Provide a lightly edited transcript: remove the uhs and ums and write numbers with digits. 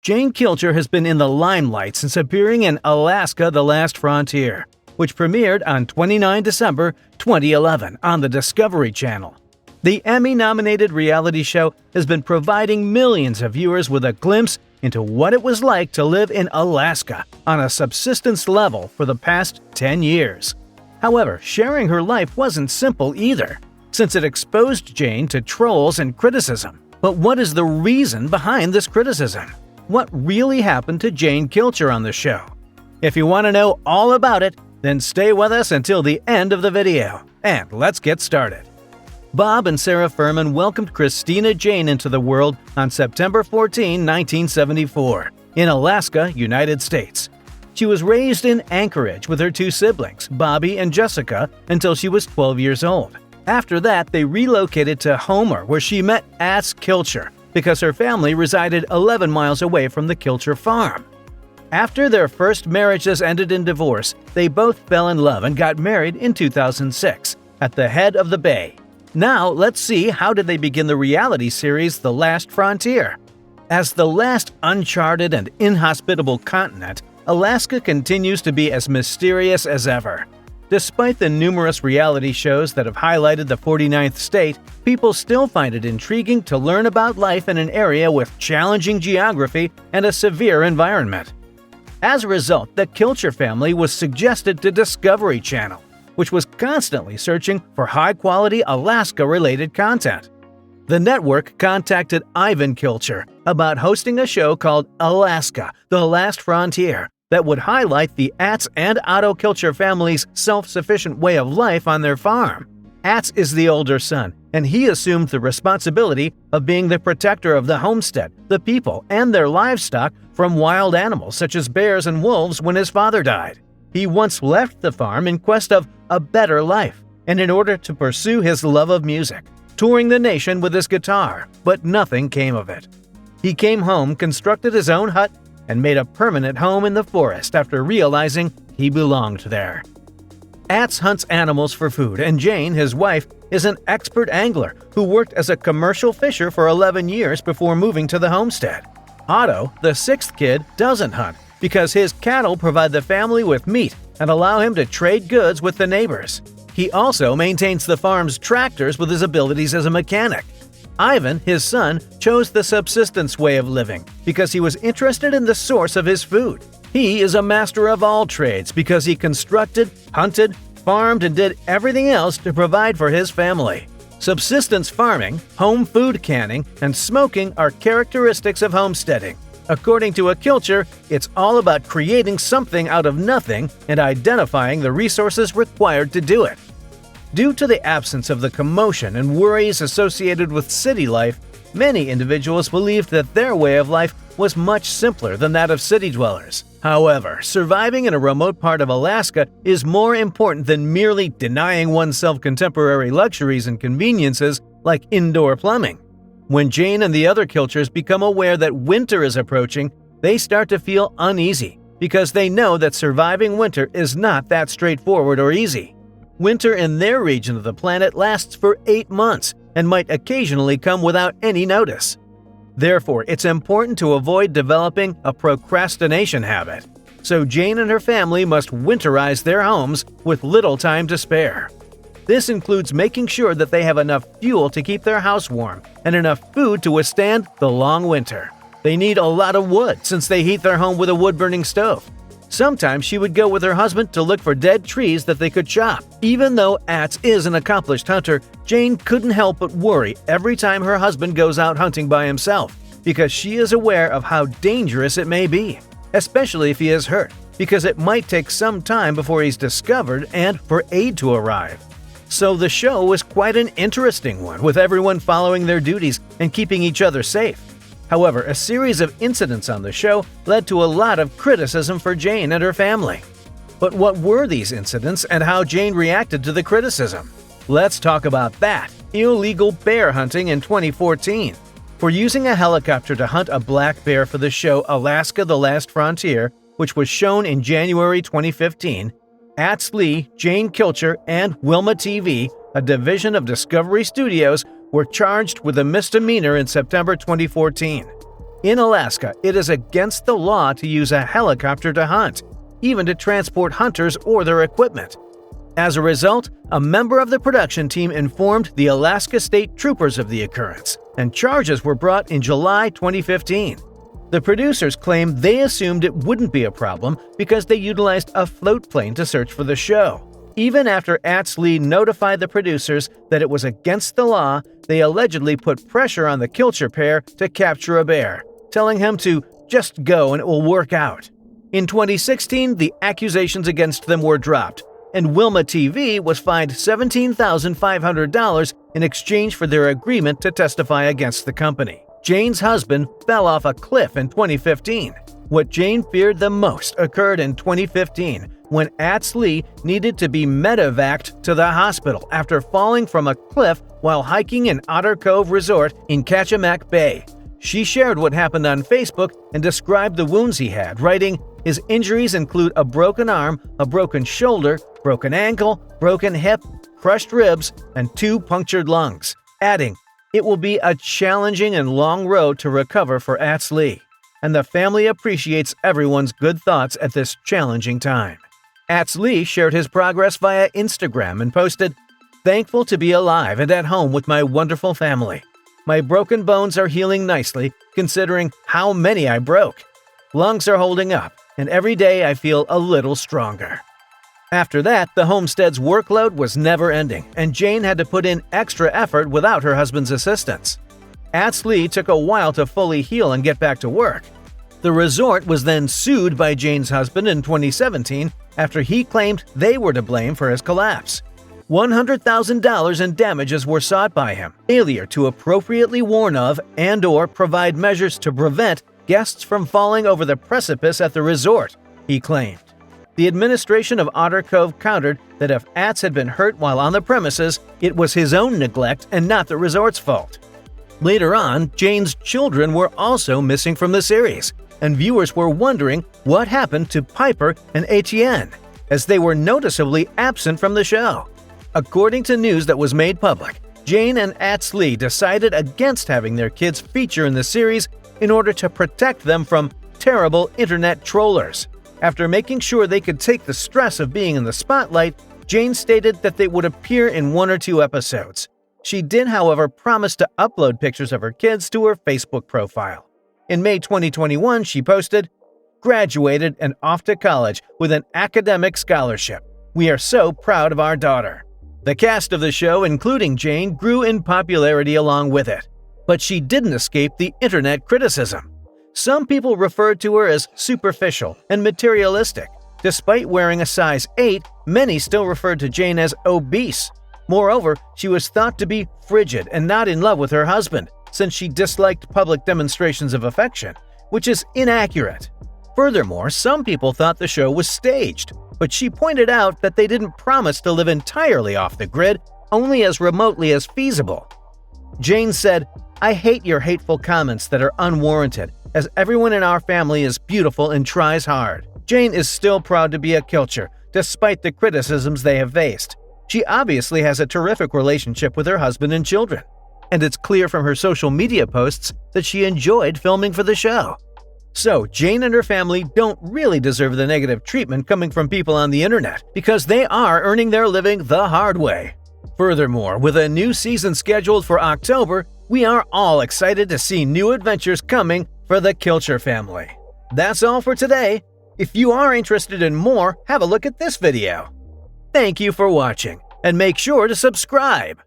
Jane Kilcher has been in the limelight since appearing in Alaska: The Last Frontier, which premiered on 29 December 2011 on the Discovery Channel. The Emmy-nominated reality show has been providing millions of viewers with a glimpse into what it was like to live in Alaska on a subsistence level for the past 10 years. However, sharing her life wasn't simple either, since it exposed Jane to trolls and criticism. But what is the reason behind this criticism? What really happened to Jane Kilcher on the show? If you want to know all about it, then stay with us until the end of the video. And let's get started. Bob and Sarah Furman welcomed Christina Jane into the world on September 14, 1974, in Alaska, United States. She was raised in Anchorage with her two siblings, Bobby and Jessica, until she was 12 years old. After that, they relocated to Homer, where she met Jane Kilcher, because her family resided 11 miles away from the Kilcher farm. After their first marriages ended in divorce, they both fell in love and got married in 2006 at the head of the bay. Now, let's see how did they begin the reality series The Last Frontier. As the last uncharted and inhospitable continent, Alaska continues to be as mysterious as ever. Despite the numerous reality shows that have highlighted the 49th state, people still find it intriguing to learn about life in an area with challenging geography and a severe environment. As a result, the Kilcher family was suggested to Discovery Channel, which was constantly searching for high-quality Alaska-related content. The network contacted Ivan Kilcher about hosting a show called Alaska: The Last Frontier that would highlight the Atz and Otto Kilcher family's self-sufficient way of life on their farm. Atz is the older son, and he assumed the responsibility of being the protector of the homestead, the people, and their livestock from wild animals such as bears and wolves when his father died. He once left the farm in quest of a better life, and in order to pursue his love of music, touring the nation with his guitar, but nothing came of it. He came home, constructed his own hut, and made a permanent home in the forest after realizing he belonged there. Atz hunts animals for food, and Jane, his wife, is an expert angler who worked as a commercial fisher for 11 years before moving to the homestead. Otto, the sixth kid, doesn't hunt because his cattle provide the family with meat and allow him to trade goods with the neighbors. He also maintains the farm's tractors with his abilities as a mechanic. Ivan, his son, chose the subsistence way of living because he was interested in the source of his food. He is a master of all trades because he constructed, hunted, farmed, and did everything else to provide for his family. Subsistence farming, home food canning, and smoking are characteristics of homesteading. According to a Kilcher, it's all about creating something out of nothing and identifying the resources required to do it. Due to the absence of the commotion and worries associated with city life, many individuals believed that their way of life was much simpler than that of city dwellers. However, surviving in a remote part of Alaska is more important than merely denying oneself contemporary luxuries and conveniences like indoor plumbing. When Jane and the other Kilchers become aware that winter is approaching, they start to feel uneasy because they know that surviving winter is not that straightforward or easy. Winter in their region of the planet lasts for 8 months and might occasionally come without any notice. Therefore, it's important to avoid developing a procrastination habit. So Jane and her family must winterize their homes with little time to spare. This includes making sure that they have enough fuel to keep their house warm and enough food to withstand the long winter. They need a lot of wood since they heat their home with a wood-burning stove. Sometimes she would go with her husband to look for dead trees that they could chop. Even though Atz is an accomplished hunter, Jane couldn't help but worry every time her husband goes out hunting by himself because she is aware of how dangerous it may be, especially if he is hurt, because it might take some time before he's discovered and for aid to arrive. So the show was quite an interesting one, with everyone following their duties and keeping each other safe. However, a series of incidents on the show led to a lot of criticism for Jane and her family. But what were these incidents and how Jane reacted to the criticism? Let's talk about that. Illegal bear hunting in 2014. For using a helicopter to hunt a black bear for the show Alaska: The Last Frontier, which was shown in January 2015, Atz Lee, Jane Kilcher, and Wilma TV, a division of Discovery Studios, were charged with a misdemeanor in September 2014. In Alaska, it is against the law to use a helicopter to hunt, even to transport hunters or their equipment. As a result, a member of the production team informed the Alaska State Troopers of the occurrence, and charges were brought in July 2015. The producers claim they assumed it wouldn't be a problem because they utilized a float plane to search for the show. Even after Lee notified the producers that it was against the law, they allegedly put pressure on the Kilcher pair to capture a bear, telling him to just go and it will work out. In 2016, the accusations against them were dropped, and Wilma TV was fined $17,500 in exchange for their agreement to testify against the company. Jane's husband fell off a cliff in 2015. What Jane feared the most occurred in 2015 when Lee needed to be medevaced to the hospital after falling from a cliff while hiking in Otter Cove Resort in Kachemak Bay. She shared what happened on Facebook and described the wounds he had, writing, "His injuries include a broken arm, a broken shoulder, broken ankle, broken hip, crushed ribs, and 2 punctured lungs," adding, "It will be a challenging and long road to recover for Lee, and the family appreciates everyone's good thoughts at this challenging time." Lee shared his progress via Instagram and posted, "Thankful to be alive and at home with my wonderful family. My broken bones are healing nicely, considering how many I broke. Lungs are holding up, and every day I feel a little stronger." After that, the homestead's workload was never ending, and Jane had to put in extra effort without her husband's assistance. Lee took a while to fully heal and get back to work. The resort was then sued by Jane's husband in 2017 after he claimed they were to blame for his collapse. $100,000 in damages were sought by him, failure to appropriately warn of and/or provide measures to prevent guests from falling over the precipice at the resort, he claimed. The administration of Otter Cove countered that if had been hurt while on the premises, it was his own neglect and not the resort's fault. Later on, Jane's children were also missing from the series, and viewers were wondering what happened to Piper and Etienne, as they were noticeably absent from the show. According to news that was made public, Jane and Lee decided against having their kids feature in the series in order to protect them from terrible internet trollers. After making sure they could take the stress of being in the spotlight, Jane stated that they would appear in 1 or 2 episodes. She did, however, promise to upload pictures of her kids to her Facebook profile. In May 2021, she posted, "Graduated and off to college with an academic scholarship. We are so proud of our daughter." The cast of the show, including Jane, grew in popularity along with it. But she didn't escape the internet criticism. Some people referred to her as superficial and materialistic. Despite wearing a size 8, many still referred to Jane as obese. Moreover, she was thought to be frigid and not in love with her husband, since she disliked public demonstrations of affection, which is inaccurate. Furthermore, some people thought the show was staged, but she pointed out that they didn't promise to live entirely off the grid, only as remotely as feasible. Jane said, "I hate your hateful comments that are unwarranted, as everyone in our family is beautiful and tries hard." Jane is still proud to be a Kilcher, despite the criticisms they have faced. She obviously has a terrific relationship with her husband and children, and it's clear from her social media posts that she enjoyed filming for the show. So, Jane and her family don't really deserve the negative treatment coming from people on the internet, because they are earning their living the hard way. Furthermore, with a new season scheduled for October, we are all excited to see new adventures coming for the Kilcher family. That's all for today. If you are interested in more, have a look at this video. Thank you for watching, and make sure to subscribe.